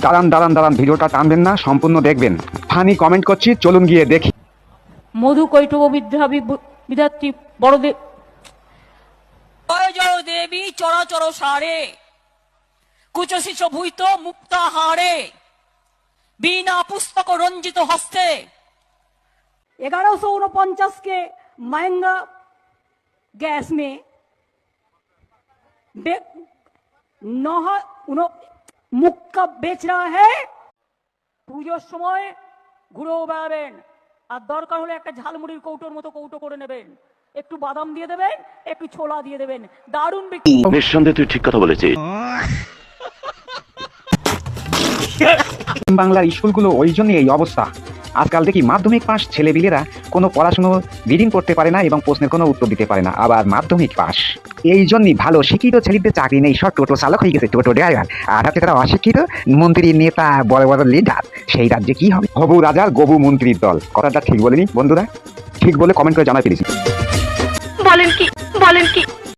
দাঁড়ান দাঁড়ান দাঁড়ান, ভিডিওটা টানবেন না, সম্পূর্ণ দেখবেন। ফানি কমেন্ট করছি, চলুন গিয়ে দেখি। মধু কৈটব বিধাত্রী বড়দেব জয় জয় দেবী চরাচর সারে কুচশিষ ভূত মুক্তাহারে বিনা পুস্তক রঞ্জিত হস্তে 1149 के महंगा गैस में मुक्का बेच रहा है। পুজোর সময় ঘুরেও বেড়াবেন, আর দরকার হলে একটা ঝালমুড়ির কৌটোর মতো কৌটো করে নেবেন, একটু বাদাম দিয়ে দেবেন, একটু ছোলা দিয়ে দেবেন, দারুণ বিক্রি। নিঃসন্দেহে তুই ঠিক কথা বলেছিস। বাংলার স্কুলগুলো ওই জন্য এই অবস্থা। আজকাল দেখি মাধ্যমিক পাস ছেলেপিলেরা কোনো পড়াশুনো রিডিং করতে পারে না এবং প্রশ্নের কোনো উত্তর দিতে পারে না, আবার মাধ্যমিক পাস। এই জন্যই ভালো শিক্ষিত ছেলেদের চাকরি নেই, সব টোটো চালক হয়ে গেছে, টোটো ড্রাইভার। আর হাতে তারা অশিক্ষিত মন্ত্রী নেতা বড় বড় লিডার, সেই রাজ্যে কি হবে? হবু রাজার গবু মন্ত্রীর দল। কথাটা ঠিক বলিনি বন্ধুরা? ঠিক বলে কমেন্ট করে জানাই ফেলেছি। বলেন কি